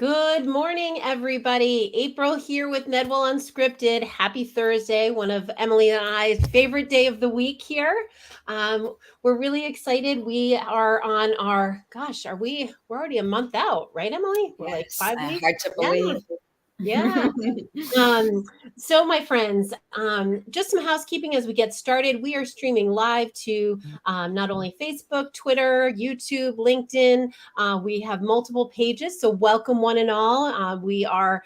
Good morning, everybody. April here with Medwell Unscripted. Happy Thursday, one of Emily and I's favorite day of the week here. We're really excited. We are on we're already a month out, right, Emily? We're like Yes, 5 weeks. hard to believe. Yeah. So my friends, just some housekeeping as we get started. We are streaming live to not only Facebook, Twitter, YouTube, LinkedIn. We have multiple pages, so welcome one and all. We are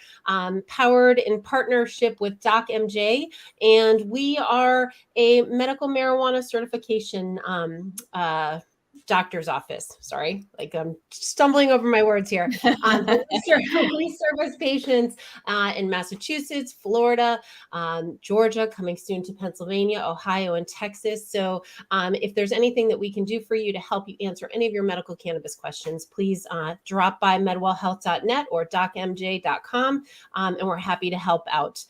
powered in partnership with Doc MJ, and we are a medical marijuana certification doctor's office. Sorry, like I'm stumbling over my words here. We service patients in Massachusetts, Florida, Georgia, coming soon to Pennsylvania, Ohio, and Texas. So if there's anything that we can do for you to help you answer any of your medical cannabis questions, please drop by medwellhealth.net or docmj.com, and we're happy to help out.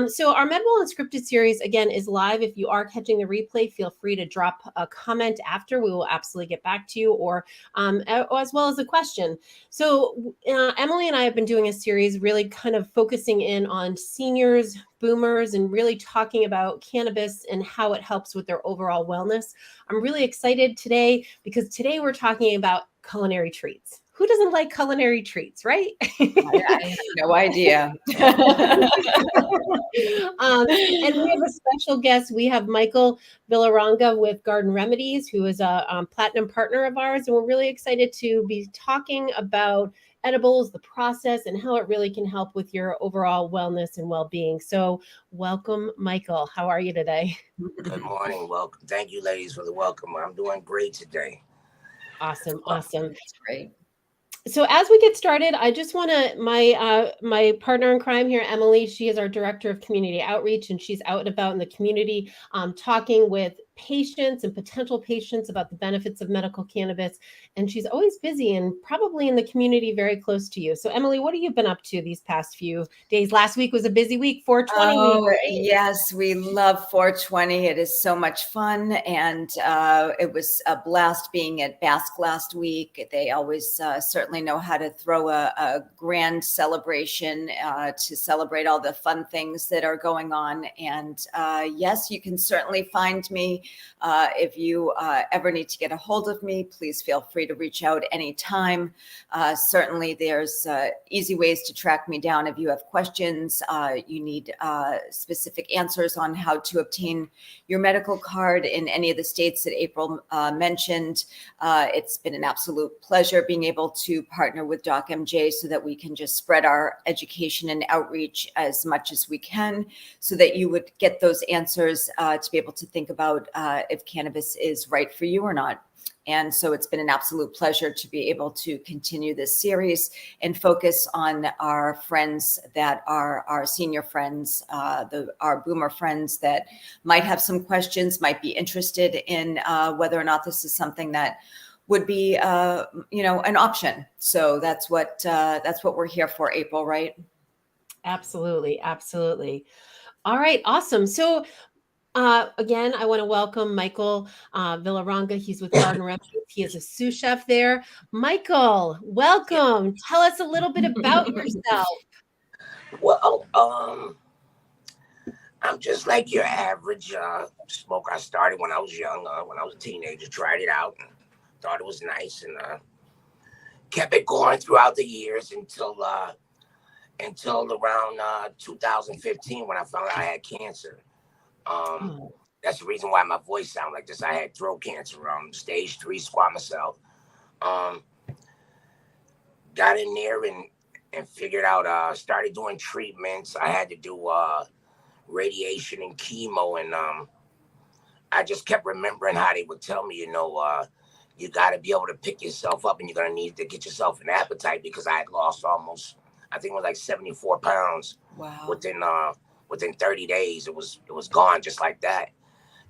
So our Medwell Unscripted series, again, is live. If you are catching the replay, feel free to drop a comment after. We will absolutely get back to you, or as well as a question. So Emily and I have been doing a series really kind of focusing in on seniors, boomers, and really talking about cannabis and how it helps with their overall wellness. I'm really excited today because today we're talking about culinary treats. Who doesn't like culinary treats, right? I have no idea. And we have a special guest. We have Michael Villaronga with Garden Remedies, who is a platinum partner of ours. And we're really excited to be talking about edibles, the process, and how it really can help with your overall wellness and well-being. So welcome, Michael. How are you today? Good morning. Welcome. Thank you, ladies, for the welcome. I'm doing great today. Awesome. That's great. So as we get started, I just want to my partner in crime here, Emily. She is our director of community outreach, and she's out and about in the community, talking with patients and potential patients about the benefits of medical cannabis. And she's always busy and probably in the community very close to you. So Emily, what have you been up to these past few days? Last week was a busy week, 420 Oh, week. yes, we love 420. It is so much fun. And it was a blast being at Basque last week. They always certainly know how to throw a grand celebration to celebrate all the fun things that are going on. And yes, you can certainly find me. If you ever need to get a hold of me, please feel free to reach out anytime. Certainly, there's easy ways to track me down if you have questions. You need specific answers on how to obtain your medical card in any of the states that April mentioned. It's been an absolute pleasure being able to partner with Doc MJ so that we can just spread our education and outreach as much as we can so that you would get those answers to be able to think about if cannabis is right for you or not. And so it's been an absolute pleasure to be able to continue this series and focus on our friends that are our senior friends, our boomer friends that might have some questions, might be interested in whether or not this is something that would be, an option. So that's what we're here for, April, right? Absolutely. Absolutely. All right. Awesome. So again, I want to welcome Michael Villaronga. He's with Garden Remedies. He is a sous chef there. Michael, welcome. Tell us a little bit about yourself. Well, I'm just like your average smoker. I started when I was young, when I was a teenager, tried it out and thought it was nice, and kept it going throughout the years until around 2015 when I found out I had cancer. That's the reason why my voice sounded like this. I had throat cancer, stage 3 squamous cell. Got in there and figured out, started doing treatments. I had to do radiation and chemo, and I just kept remembering how they would tell me, you got to be able to pick yourself up, and you're going to need to get yourself an appetite, because I had lost almost, I think it was like 74 pounds. Wow. Within 30 days. It was gone just like that.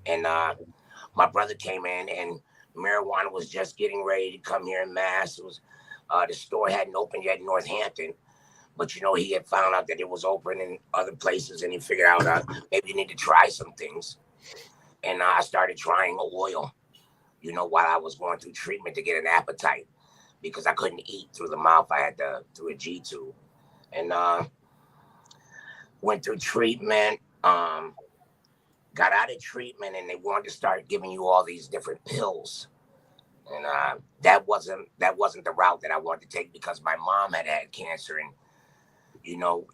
And my brother came in, and marijuana was just getting ready to come here in Mass. It was the store hadn't opened yet in Northampton, but he had found out that it was open in other places, and he figured out maybe you need to try some things. And I started trying oil, while I was going through treatment to get an appetite. because I couldn't eat through the mouth. I had to through a G tube, and went through treatment. Got out of treatment, and they wanted to start giving you all these different pills, and that wasn't the route that I wanted to take, because my mom had cancer, and you know,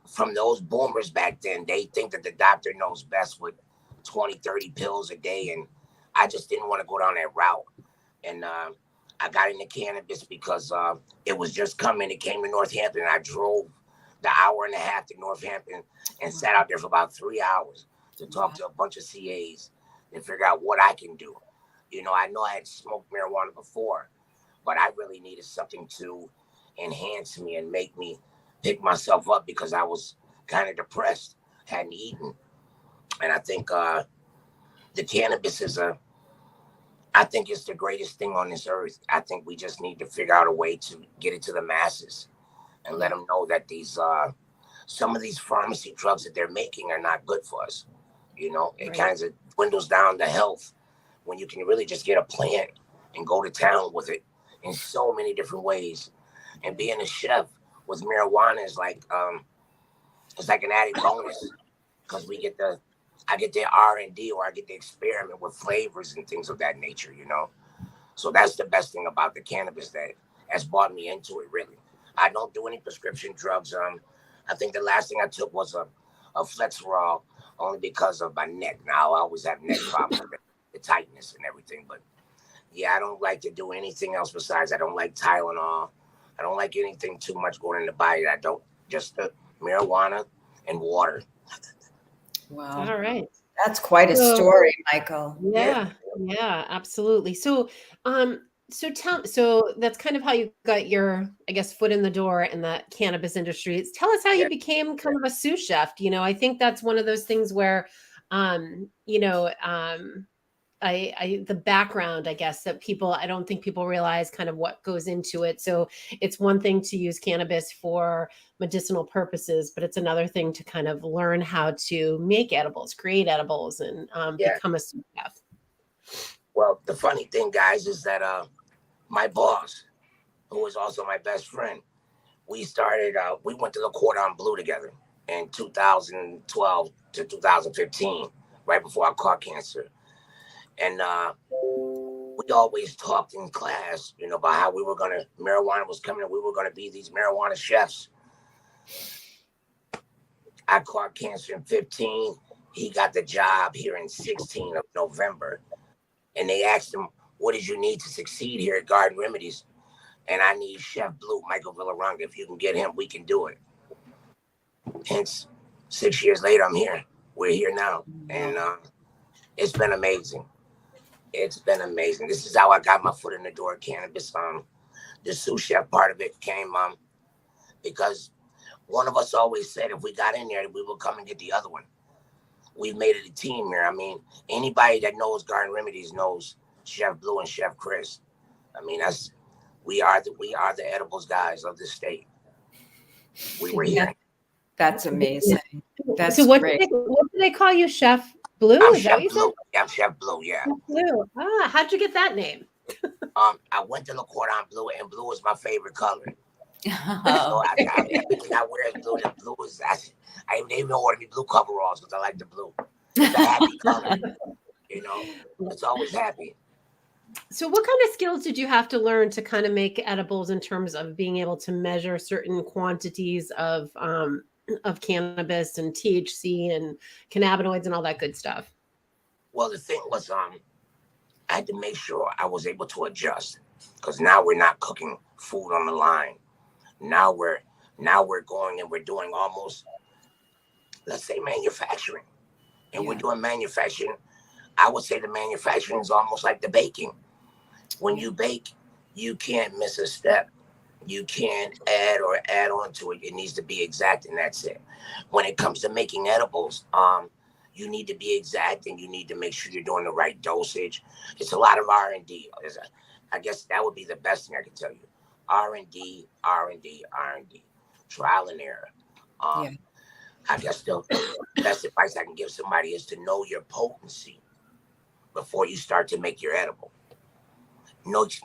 from those boomers back then, they think that the doctor knows best with 20, 30 pills a day. And I just didn't want to go down that route. And I got into cannabis because it was just coming. It came to Northampton. I drove the hour and a half to Northampton and sat out there for about 3 hours to talk to a bunch of CAs and figure out what I can do. You know I had smoked marijuana before, but I really needed something to enhance me and make me pick myself up, because I was kind of depressed, hadn't eaten. And I think the cannabis I think it's the greatest thing on this earth. I think we just need to figure out a way to get it to the masses and let them know that these some of these pharmacy drugs that they're making are not good for us. You know, it kind of dwindles down the health when you can really just get a plant and go to town with it in so many different ways. And being a chef with marijuana is like it's like an added bonus, because I get the R&D, or I get to experiment with flavors and things of that nature, you know. So that's the best thing about the cannabis that has brought me into it, really. I don't do any prescription drugs. I think the last thing I took was a Flexerol, only because of my neck. Now I always have neck problems, the tightness and everything. But yeah, I don't like to do anything else besides. I don't like Tylenol. I don't like anything too much going in the body. I don't, just the marijuana and water. Wow. All right. That's quite a story, Michael. Yeah, absolutely. So, so that's kind of how you got your, I guess, foot in the door in the cannabis industry. Tell us how you became kind of a sous chef. You know, I think that's one of those things where, you know, the background, I guess, that I don't think people realize kind of what goes into it. So it's one thing to use cannabis for medicinal purposes, but it's another thing to kind of learn how to make edibles, create edibles, and become a sous chef. Well, the funny thing, guys, is that my boss, who was also my best friend, we went to the Cordon Bleu together in 2012 to 2015, right before I caught cancer. And we always talked in class, you know, about how marijuana was coming and we were going to be these marijuana chefs. I caught cancer in 15. He got the job here in 16 of November. And they asked him, what did you need to succeed here at Garden Remedies? And I need Chef Blue, Michael Villaronga. If you can get him, we can do it. Hence, 6 years later, I'm here. We're here now. And it's been amazing. It's been amazing. This is how I got my foot in the door of cannabis. The sous chef part of it came because one of us always said if we got in there, we would come and get the other one. We've made it a team here. I mean, anybody that knows Garden Remedies knows Chef Blue and Chef Chris. I mean, we are the edibles guys of the state. We were here. That's amazing. That's so what great. What do they call you, Chef Blue? I'm Is Chef that what Blue. you Yeah, I'm Chef Blue. Yeah. said? Blue. How'd you get that name? I went to Le Cordon Bleu, and blue is my favorite color. So everything I wear is blue. The blue is I even ordered me blue coveralls because I like the blue. It's a happy color. You know, it's always happy. So what kind of skills did you have to learn to kind of make edibles in terms of being able to measure certain quantities of cannabis and THC and cannabinoids and all that good stuff? Well, the thing was, I had to make sure I was able to adjust, because now we're not cooking food on the line. Now we're going and we're doing almost, let's say, manufacturing, and we're doing manufacturing. I would say the manufacturing is almost like the baking. When you bake, you can't miss a step. You can't add on to it. It needs to be exact, and that's it. When it comes to making edibles, you need to be exact, and you need to make sure you're doing the right dosage. It's a lot of R&D. I guess that would be the best thing I can tell you. R&D, trial and error. I guess the best advice I can give somebody is to know your potency before you start to make your edible.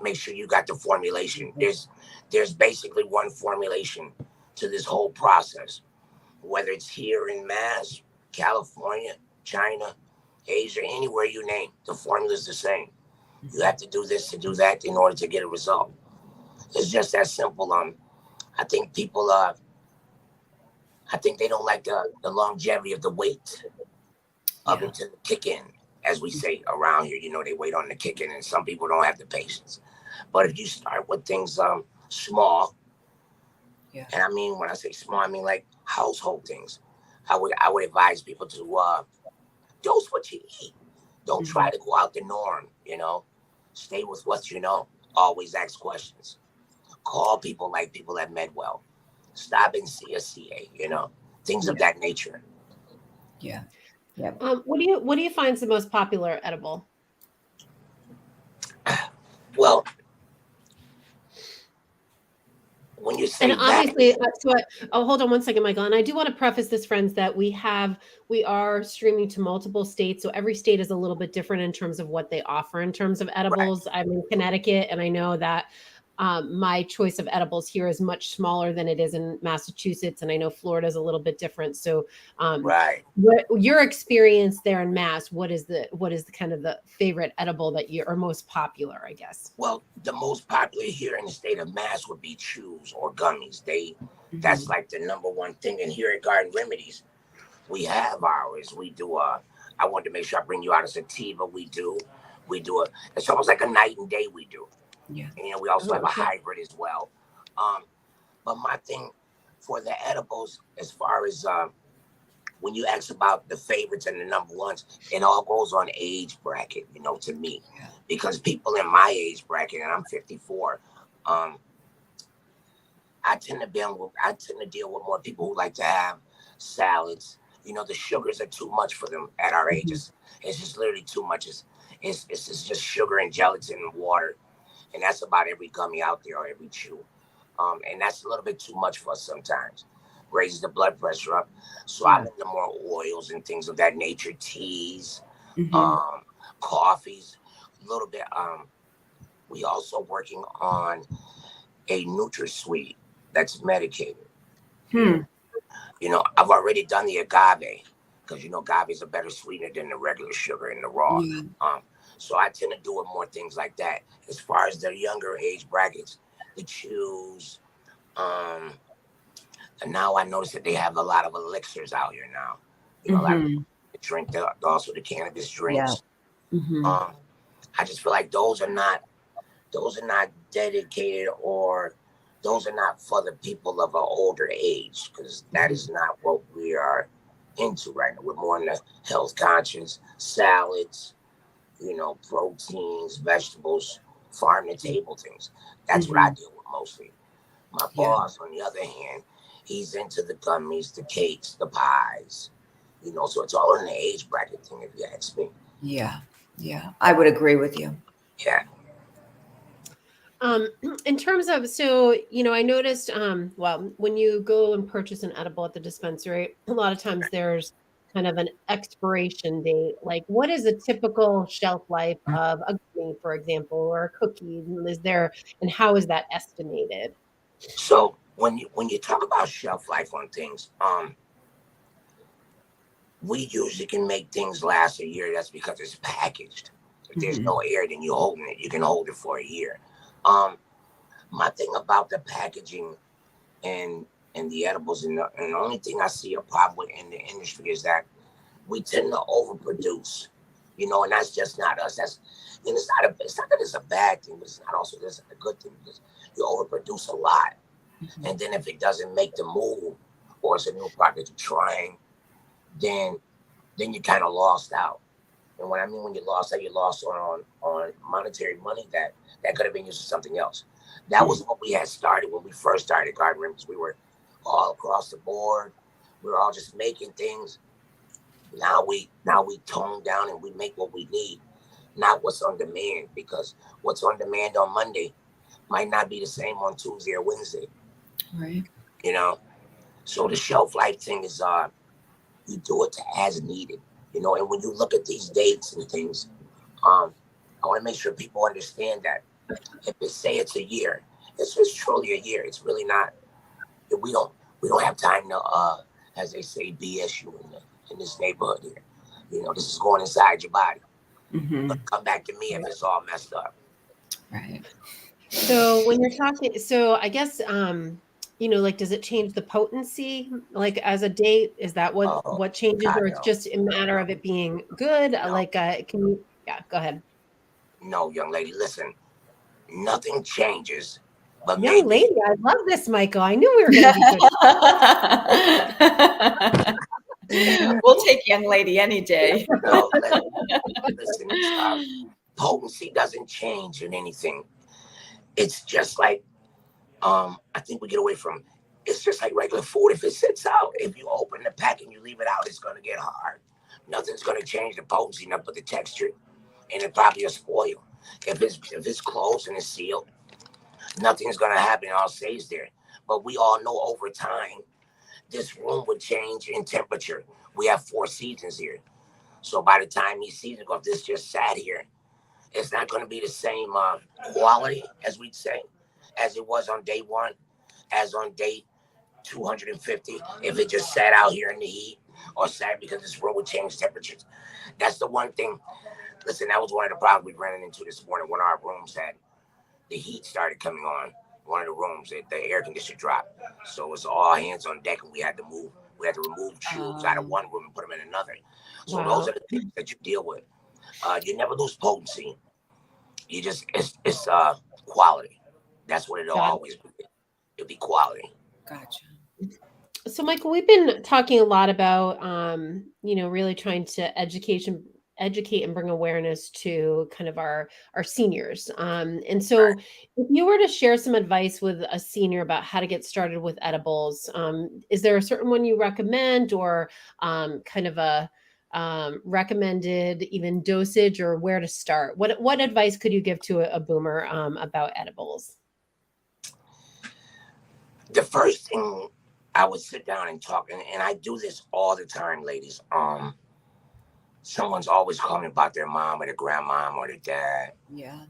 make sure you got the formulation. There's basically one formulation to this whole process, whether it's here in Mass, California, China, Asia, anywhere you name, the formula is the same. You have to do this to do that in order to get a result. It's just that simple. I think people I think they don't like the longevity of the wait up until the kick in, as we say around here. They wait on the kick in, and some people don't have the patience. But if you start with things small, and I mean when I say small, I mean like household things. I would advise people to dose what you eat. Don't try to go out the norm. Stay with what you know. Always ask questions. Call people like people at Medwell. Stop and see a CA. Things of that nature. Yeah. Yeah. What do you find is the most popular edible? Well, when you say and obviously, hold on one second, Michael. And I do want to preface this, friends, that we are streaming to multiple states. So every state is a little bit different in terms of what they offer in terms of edibles. Right. I'm in Connecticut, and I know that my choice of edibles here is much smaller than it is in Massachusetts. And I know Florida is a little bit different. So right. What your experience there in Mass, what is the kind of the favorite edible that you are most popular, I guess? Well, the most popular here in the state of Mass would be chews or gummies. That's like the number one thing. And here at Garden Remedies, we have ours. We do I wanted to make sure I bring you out a sativa. We do it's almost like a night and day we do. Yeah. And we also have a hybrid as well. But my thing for the edibles, as far as when you ask about the favorites and the number ones, it all goes on age bracket, to me. Yeah. Because people in my age bracket, and I'm 54, I tend to deal with more people who like to have salads. The sugars are too much for them at our ages. It's just literally too much. It's just sugar and gelatin and water. And that's about every gummy out there or every chew. And that's a little bit too much for us sometimes. Raises the blood pressure up. So I'm into more oils and things of that nature, teas, coffees, a little bit. We also working on a NutraSweet that's medicated. I've already done the agave because agave is a better sweetener than the regular sugar in the raw. So I tend to do it more things like that. As far as the younger age brackets, the chews, and now I notice that they have a lot of elixirs out here now. A lot of drink also the cannabis drinks. I just feel like those are not dedicated, or those are not for the people of an older age, because that is not what we are into right now. We're more in the health conscious, salads, proteins, vegetables, farm to table things. That's what I deal with mostly. My boss, on the other hand, he's into the gummies, the cakes, the pies, so it's all in the age bracket thing, if you ask me. Yeah. I would agree with you. Yeah. In terms of, I noticed, when you go and purchase an edible at the dispensary, a lot of times there's kind of an expiration date. Like, what is a typical shelf life of a gummy, for example, or a cookie? And how is that estimated? So when you talk about shelf life on things, we usually can make things last a year. That's because it's packaged. If there's no air, then you're holding it. You can hold it for a year. My thing about the packaging and the edibles, and the only thing I see a problem with in the industry is that we tend to overproduce, and that's just not us. It's not that it's a bad thing, but it's not also this a good thing, because you overproduce a lot. And then if it doesn't make the move, or it's a new product you're trying, then you kind of lost out. And what I mean when you lost out, you lost on monetary money that could have been used for something else. That was what we had started when we first started Garden Remedies. We were all across the board. We were all just making things. Now we tone down and we make what we need, not what's on demand, because what's on demand on Monday might not be the same on Tuesday or Wednesday. Right. So the shelf life thing is you do it as needed. And when you look at these dates and things, I want to make sure people understand that If it say it's a year, it's just truly a year. It's really not. We don't have time to as they say, BS you in this neighborhood here. This is going inside your body. But come back to me if it's all messed up. Right. So when you're talking, so I guess, like, does it change the potency, like as a date? Is that what changes, God, or it's no. just a matter of it being good? No. Like, can you, yeah, go ahead. No, young lady, listen, nothing changes, but Young maybe. lady, I love this, Michael. I knew we were going to be good. We'll take young lady any day. No, listen, potency doesn't change in anything. It's just like, I think we get away from, it's just like regular food. If it sits out, if you open the pack and you leave it out, it's going to get hard. Nothing's going to change the potency, not but the texture, and it probably will spoil. If it's closed and it's sealed, nothing's going to happen. It all stays there. But we all know over time, this room would change in temperature. We have 4 seasons here. So by the time these seasons go, if this just sat here, it's not going to be the same quality, as we'd say, as it was on day 1, as on day 250. If it just sat out here in the heat, or sat because this room would change temperatures. That's the one thing. Listen, that was one of the problems we ran into this morning when our rooms had the heat started coming on. One of the rooms, the air conditioner dropped. So it's all hands on deck, and we had to move. We had to remove tubes out of one room and put them in another. So those are the things that you deal with. You never lose potency. You just it's quality. That's what it'll always be. It'll be quality. Gotcha. So, Michael, we've been talking a lot about really trying to educate and bring awareness to kind of our seniors. And so if you were to share some advice with a senior about how to get started with edibles, is there a certain one you recommend, or kind of a recommended even dosage, or where to start? What advice could you give to a boomer about edibles? The first thing I would sit down and talk, and I do this all the time, ladies. Someone's always calling about their mom or their grandmom or their dad. Yeah.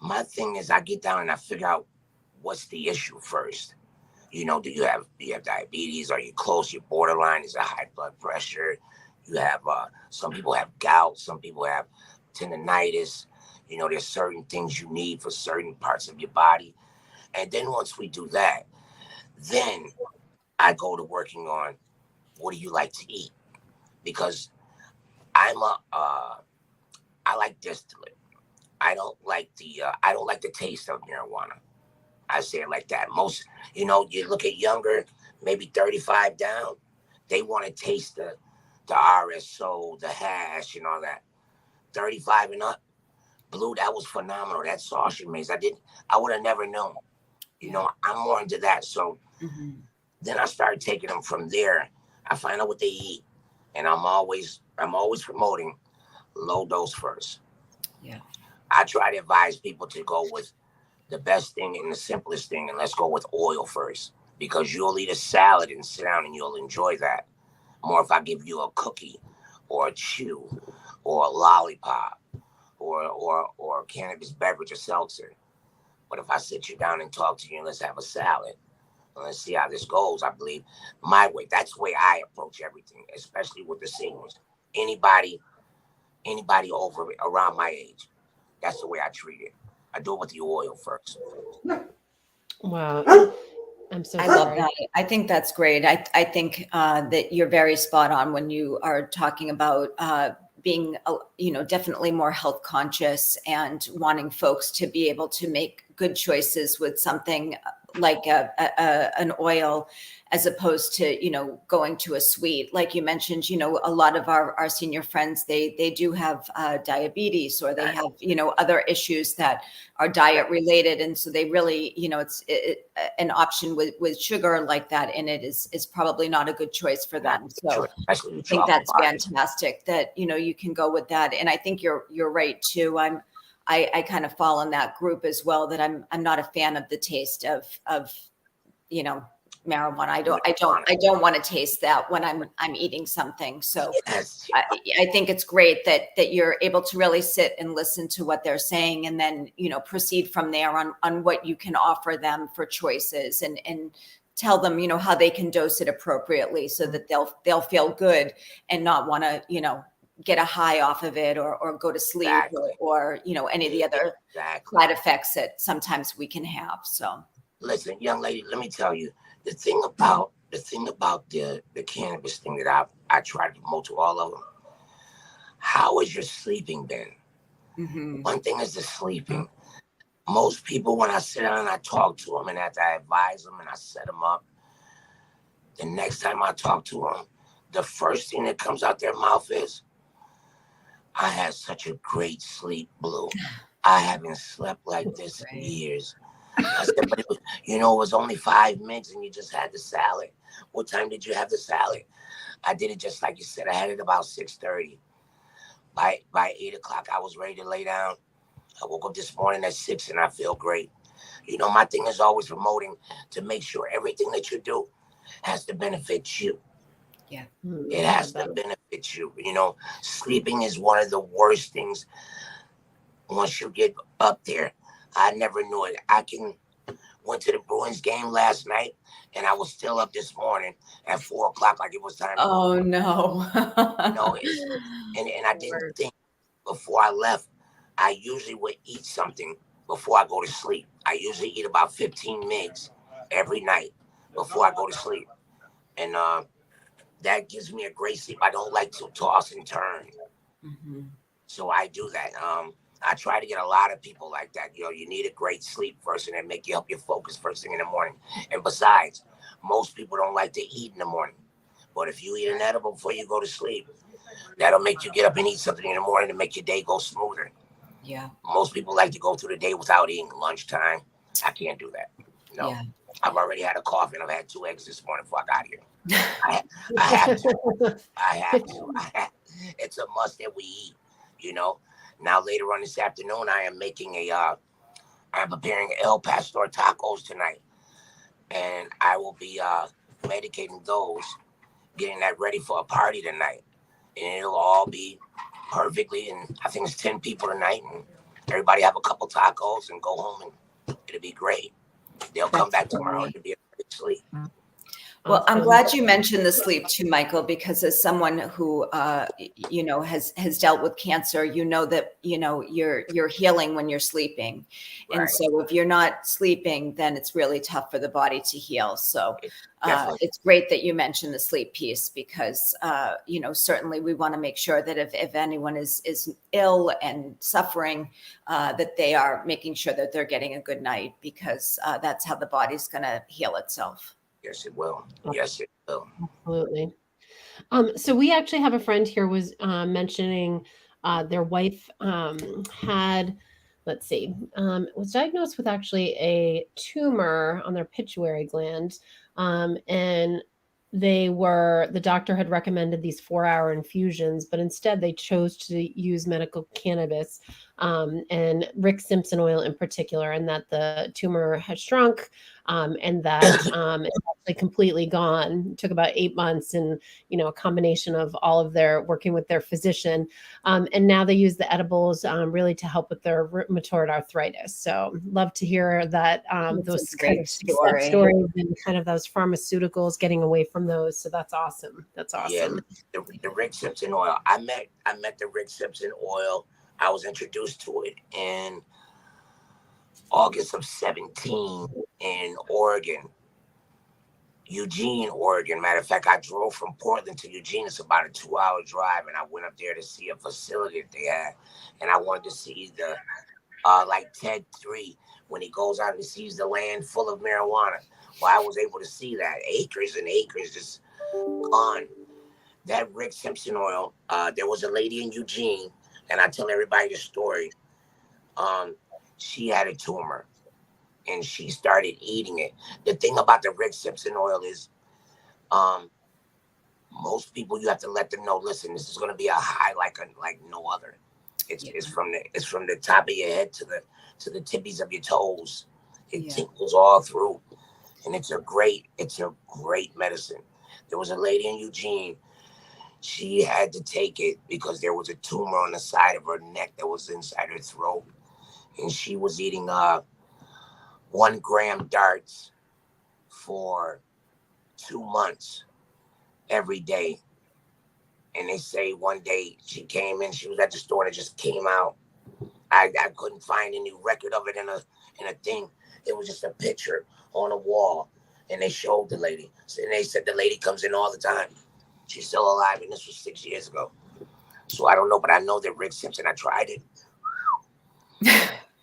My thing is, I get down and I figure out what's the issue first. Do you have diabetes? Are you close? You're borderline. Is it high blood pressure? You have some people have gout. Some people have tendonitis. There's certain things you need for certain parts of your body. And then once we do that, then I go to working on what do you like to eat, because I like distillate. I don't like the taste of marijuana. I say it like that. Most, you look at younger, maybe 35 down, they want to taste the RSO, the hash, and all that. 35 and up, Blue, that was phenomenal. That sauce you made, I would have never known. I'm more into that. So then I started taking them from there. I find out what they eat, and I'm always promoting low dose first. Yeah. I try to advise people to go with the best thing and the simplest thing, and let's go with oil first, because you'll eat a salad and sit down and you'll enjoy that more if I give you a cookie or a chew or a lollipop or cannabis beverage or seltzer. But if I sit you down and talk to you and let's have a salad and let's see how this goes, I believe my way. That's the way I approach everything, especially with the seniors. Anybody over around my age, that's the way I treat it. I do it with the oil first. Wow. I'm so sorry. I love that. I think that's great. I think that you're very spot on when you are talking about being, definitely more health conscious and wanting folks to be able to make good choices with something like an oil, as opposed to, going to a sweet. Like you mentioned, a lot of our senior friends, they do have diabetes, or they have, other issues that are diet related. And so they really, it's an option with sugar like that in it is probably not a good choice for them. So I think that's fantastic that, you can go with that. And I think you're right too. I kind of fall in that group as well, that I'm not a fan of the taste of marijuana. I don't want to taste that when I'm eating something. So Yes. I think it's great that you're able to really sit and listen to what they're saying, and then, proceed from there on what you can offer them for choices, and tell them, how they can dose it appropriately so that they'll feel good and not want to, get a high off of it, or go to sleep, Exactly. or any of the other side effects that sometimes we can have. So listen, young lady, let me tell you the thing about the cannabis thing that I try to promote to all of them. How has your sleeping been? mm-hmm. One thing is the sleeping. Most people, when I sit down and I talk to them, and after I advise them and I set them up, the next time I talk to them, the first thing that comes out their mouth is, I had such a great sleep, Blue. I haven't slept like this in years. I said, but it was only 5 minutes and you just had the salad. What time did you have the salad? I did it just like you said. I had it about 6:30. By 8 o'clock, I was ready to lay down. I woke up this morning at 6 and I feel great. My thing is always promoting to make sure everything that you do has to benefit you. Yeah. It has to benefit you. Sleeping is one of the worst things once you get up there. I never knew it. Went to the Bruins game last night, and I was still up this morning at 4 o'clock, like it was time to go. Oh no! And I didn't think before I left. I usually would eat something before I go to sleep. I usually eat about 15 mgs every night before I go to sleep, and that gives me a great sleep. I don't like to toss and turn, so I do that. I try to get a lot of people like that. You need a great sleep first, and then help you focus first thing in the morning. And besides, most people don't like to eat in the morning. But if you eat an edible before you go to sleep, that'll make you get up and eat something in the morning to make your day go smoother. Yeah. Most people like to go through the day without eating lunchtime. I can't do that. No. Yeah. I've already had a coffee and I've had 2 eggs this morning before I got here. I have to. It's a must that we eat, Now later on this afternoon, I am making I'm preparing El Pastor tacos tonight. And I will be medicating those, getting that ready for a party tonight. And it'll all be perfectly, and I think it's 10 people tonight, and everybody have a couple tacos and go home, and it'll be great. They'll come back tomorrow and it'll be a great sleep. Well, I'm glad you mentioned the sleep too, Michael, because as someone who, has dealt with cancer, that, you're healing when you're sleeping. Right. And so if you're not sleeping, then it's really tough for the body to heal. So it's great that you mentioned the sleep piece, because, certainly we want to make sure that if anyone is ill and suffering, that they are making sure that they're getting a good night, because that's how the body's going to heal itself. Yes, it will. Yes, it will. Absolutely. So we actually have a friend here was mentioning their wife had, was diagnosed with actually a tumor on their pituitary gland. And the doctor had recommended these 4-hour infusions, but instead they chose to use medical cannabis and Rick Simpson oil in particular, and that the tumor had shrunk and that it's actually completely gone. It took about 8 months, and a combination of all of their working with their physician, and now they use the edibles really to help with their rheumatoid arthritis. So love to hear that those kind of success stories and kind of those pharmaceuticals, getting away from those. So that's awesome. That's awesome. Yeah, the Rick Simpson oil. I met the Rick Simpson oil. I was introduced to it in August of 2017 in Oregon. Eugene, Oregon. Matter of fact, I drove from Portland to Eugene. It's about a 2-hour drive, and I went up there to see a facility that they had, and I wanted to see the like Ted 3 when he goes out and sees the land full of marijuana. Well, I was able to see that acres and acres just gone. That Rick Simpson oil. There was a lady in Eugene, and I tell everybody the story. She had a tumor, and she started eating it. The thing about the Rick Simpson oil is, most people, you have to let them know, listen, this is going to be a high like no other. It's from the top of your head to the tippies of your toes. It tinkles all through. and it's a great medicine. There was a lady in Eugene. She had to take it because there was a tumor on the side of her neck that was inside her throat, and she was eating 1 gram darts for 2 months every day. And they say one day she came in, she was at the store and it just came out. I couldn't find any record of it in a thing. It was just a picture on a wall, and they showed the lady. And they said the lady comes in all the time. She's still alive, and this was 6 years ago. So I don't know, but I know that Rick Simpson. I tried it.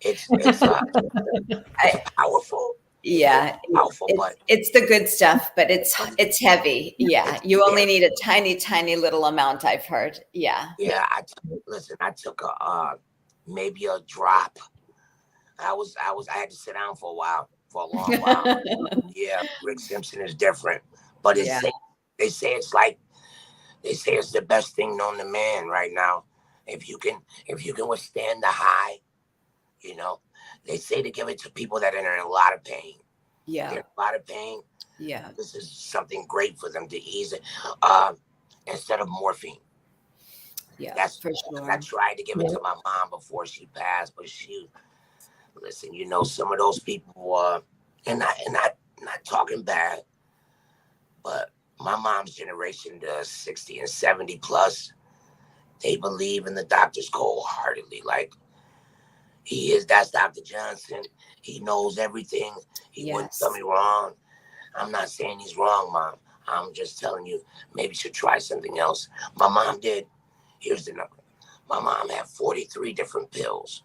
It's powerful. Yeah, Powerful, but it's the good stuff, but it's heavy. Yeah, you only need a tiny little amount, I've heard. Yeah. Yeah, I took maybe a drop. I had to sit down for a long while. Yeah, Rick Simpson is different, but they say it's the best thing known to man right now. If you can withstand the high, they say to give it to people that are in a lot of pain. Yeah, They're in a lot of pain. Yeah, this is something great for them to ease it instead of morphine. Yeah, That's for sure. I tried to give it to my mom before she passed, but listen, some of those people, and not talking bad, but my mom's generation, the 60 and 70 plus, they believe in the doctors cold-heartedly. Like, that's Dr. Johnson. He knows everything. He wouldn't tell me wrong. I'm not saying he's wrong, Mom. I'm just telling you, maybe you should try something else. My mom did. Here's the number. My mom had 43 different pills.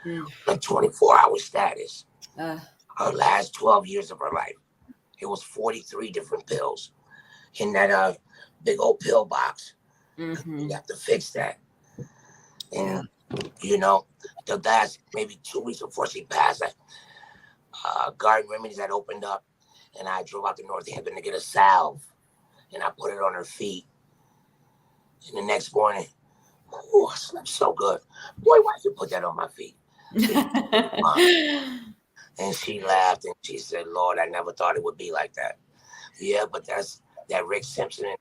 A 24-hour status. Her last 12 years of her life, it was 43 different pills in that big old pill box. You have to fix that. And, the last maybe 2 weeks before she passed, Garden Remedies had opened up, and I drove out to Northampton to get a salve, and I put it on her feet. And the next morning, I slept so good. Boy, why'd you put that on my feet? And she laughed and she said, Lord, I never thought it would be like that. Yeah, but that's that Rick Simpson and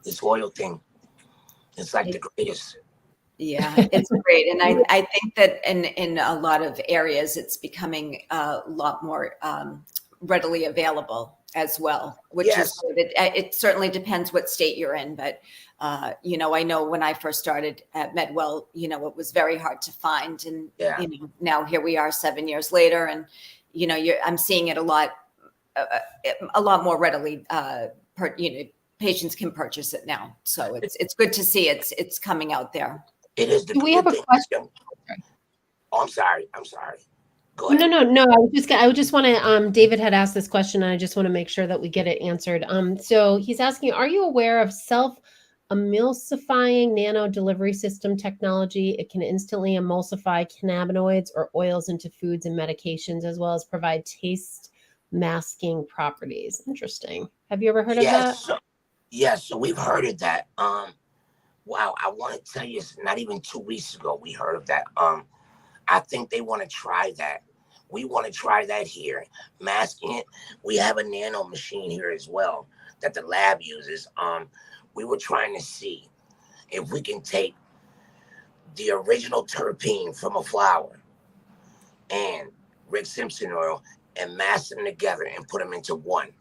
this oil thing. It's like the greatest. Yeah, it's great. And I think that in a lot of areas, it's becoming a lot more readily available as well, which is good. It certainly depends what state you're in. But, I know when I first started at Medwell, it was very hard to find. And, now here we are 7 years later. And, I'm seeing it a lot more readily. Patients can purchase it now. So it's good to see it's coming out there. It is the. Do we have a question? Oh, I'm sorry. Go ahead. No. I just want to. David had asked this question, and I just want to make sure that we get it answered. So he's asking, are you aware of self-emulsifying nano delivery system technology? It can instantly emulsify cannabinoids or oils into foods and medications, as well as provide taste masking properties. Interesting. Have you ever heard of that? So we've heard of that. Wow, I want to tell you, it's not even 2 weeks ago we heard of that. I think they want to try that. We want to try that here. Masking it. We have a nano machine here as well that the lab uses. We were trying to see if we can take the original terpene from a flower and Rick Simpson oil and mash them together and put them into one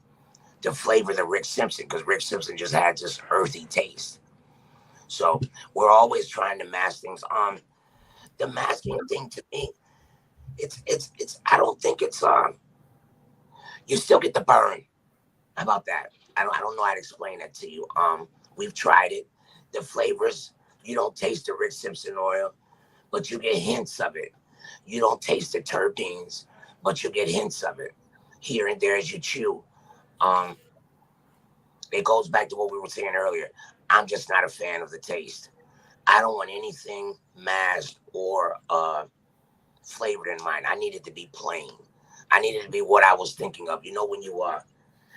to flavor the Rick Simpson, because Rick Simpson just had this earthy taste. So we're always trying to mask things. The masking thing to me, it's I don't think it's you still get the burn. How about that? I don't know how to explain that to you. We've tried it. The flavors, you don't taste the Rick Simpson oil, but you get hints of it. You don't taste the terpenes, but you get hints of it here and there as you chew. It goes back to what we were saying earlier. I'm just not a fan of the taste. I don't want anything masked or flavored in mine. I need it to be plain. I need it to be what I was thinking of. When you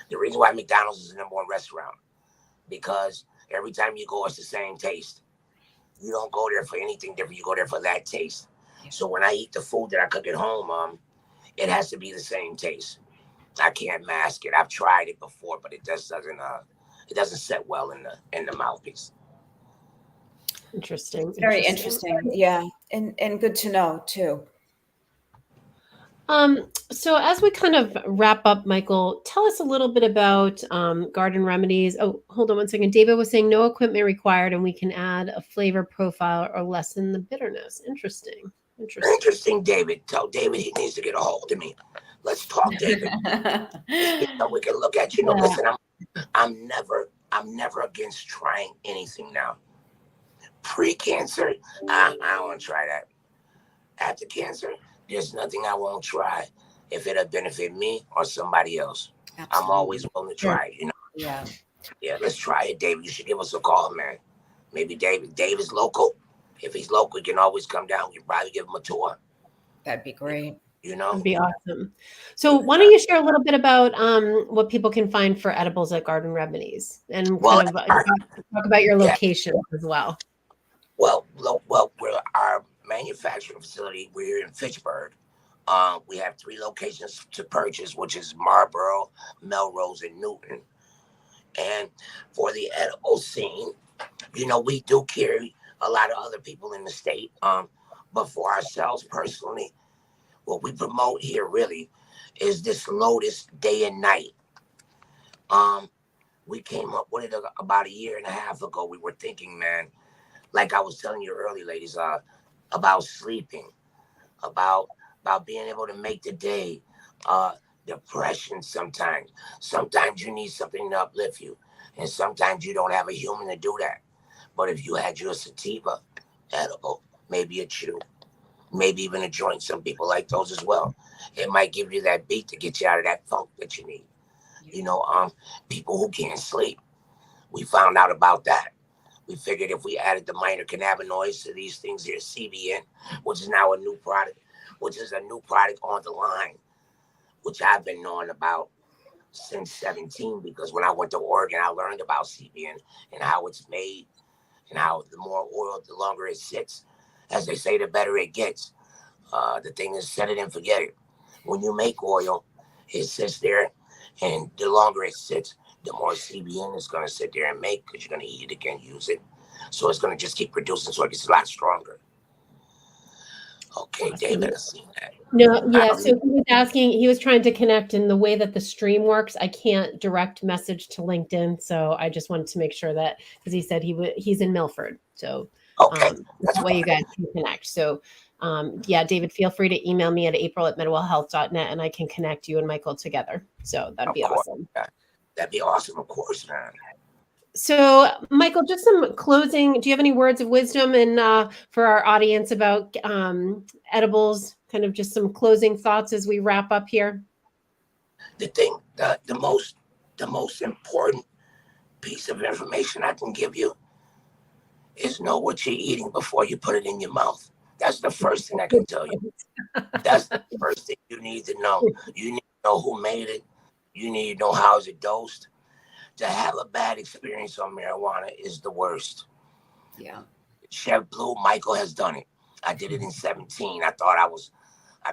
the reason why McDonald's is the number one restaurant, because every time you go, it's the same taste. You don't go there for anything different. You go there for that taste. So when I eat the food that I cook at home, it has to be the same taste. I can't mask it. I've tried it before, but it just doesn't set well in the mouthpiece. Interesting. Very interesting. Yeah. And good to know too. So as we kind of wrap up, Michael, tell us a little bit about Garden Remedies. Oh, hold on one second. David was saying no equipment required, and we can add a flavor profile or lessen the bitterness. Interesting. Interesting, David. Tell David he needs to get a hold of me. Let's talk, David. So we can look at, listen, I'm never against trying anything now. Pre-cancer, I don't want to try that. After cancer, there's nothing I won't try if it'll benefit me or somebody else. Absolutely. I'm always willing to try it, Yeah. Yeah, let's try it, David. You should give us a call, man. Maybe David's local. If he's local, he can always come down. We can probably give him a tour. That'd be great. That'd be awesome. So why don't you share a little bit about what people can find for edibles at Garden Remedies, and talk about your location as well. Well, we're our manufacturing facility. We're here in Fitchburg. We have 3 locations to purchase, which is Marlboro, Melrose, and Newton. And for the edible scene, we do carry a lot of other people in the state. But for ourselves personally, what we promote here really is this Lotus day and night. We came up with it about a year and a half ago. We were thinking, man, like I was telling you earlier, ladies, about sleeping, about being able to make the day, depression sometimes. Sometimes you need something to uplift you, and sometimes you don't have a human to do that. But if you had your sativa edible, maybe a chew, maybe even a joint, some people like those as well. It might give you that beat to get you out of that funk that you need. People who can't sleep, we found out about that. We figured if we added the minor cannabinoids to these things here, CBN, which is now a new product on the line, which I've been knowing about since 17, because when I went to Oregon, I learned about CBN and how it's made, and how the more oil, the longer it sits. As they say, the better it gets. The thing is, set it and forget it. When you make oil, it sits there, and the longer it sits, the more CBN is going to sit there and make, because you're going to eat it again, use it. So it's going to just keep producing, so it gets a lot stronger. Okay, David, I've seen that. No, yeah. So he was trying to connect in the way that the stream works. I can't direct message to LinkedIn, so I just wanted to make sure that, because he said he's in Milford, so that's the way you guys can connect. So, David, feel free to email me at april@medwellhealth.net, and I can connect you and Michael together. So that'd be awesome. That'd be awesome, of course, man. So, Michael, just some closing. Do you have any words of wisdom and for our audience about edibles? Kind of just some closing thoughts as we wrap up here. The most important piece of information I can give you is know what you're eating before you put it in your mouth. That's the first thing I can tell you. That's the first thing you need to know. You need to know who made it. You need to know how is it dosed. To have a bad experience on marijuana is the worst. Yeah. Chef Blue, Michael has done it. I did it in 17. I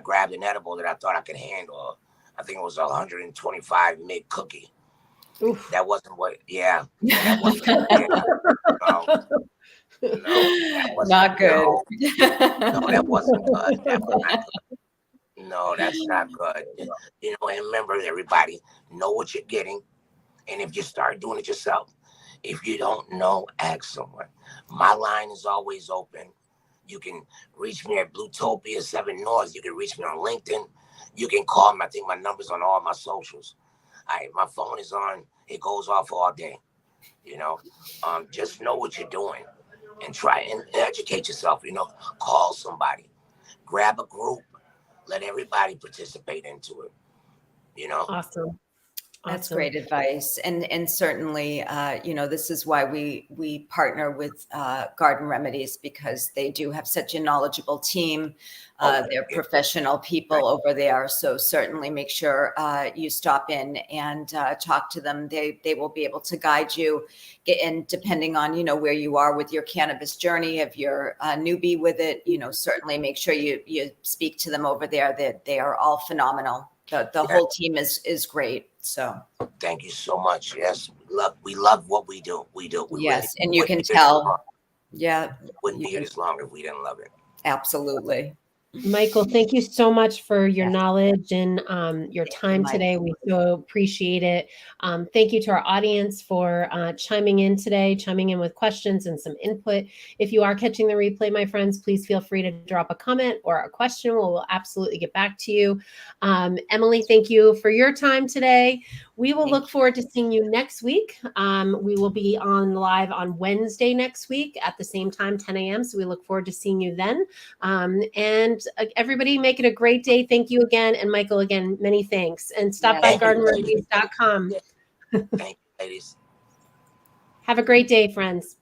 grabbed an edible that I thought I could handle. I think it was 125 mg cookie. Oof. That wasn't what, that wasn't, that wasn't not good. No, that wasn't good. That was not good. No, that's not good. And remember, everybody, know what you're getting. And if you start doing it yourself, if you don't know, ask someone. My line is always open. You can reach me at Bluetopia 7 North. You can reach me on LinkedIn. You can call me. I think my number's on all my socials. My phone is on. It goes off all day. Just know what you're doing and try and educate yourself. Call somebody. Grab a group. Let everybody participate into it. Awesome. That's great advice. And certainly, this is why we partner with Garden Remedies, because they do have such a knowledgeable team. They're professional people over there. So certainly make sure you stop in and talk to them. They will be able to guide you. And depending on, where you are with your cannabis journey, if you're a newbie with it, certainly make sure you speak to them over there. They are all phenomenal. The whole team is great. So thank you so much. Yes, we love what we do. We yes, really, and you can tell. Yeah, wouldn't be here this long if we didn't love it. absolutely. Michael, thank you so much for your knowledge and your time Mike. today. We so appreciate it. Thank you to our audience for chiming in today, chiming in with questions and some input. If you are catching the replay, my friends, please feel free to drop a comment or a question. We'll absolutely get back to you. Emily, thank you for your time today. We will look forward to seeing you next week. We will be on live on Wednesday next week at the same time, 10 a.m. So we look forward to seeing you then. And everybody make it a great day. Thank you again. And Michael, again, many thanks. And stop by gardenremedies.com. Thank you, ladies. Have a great day, friends.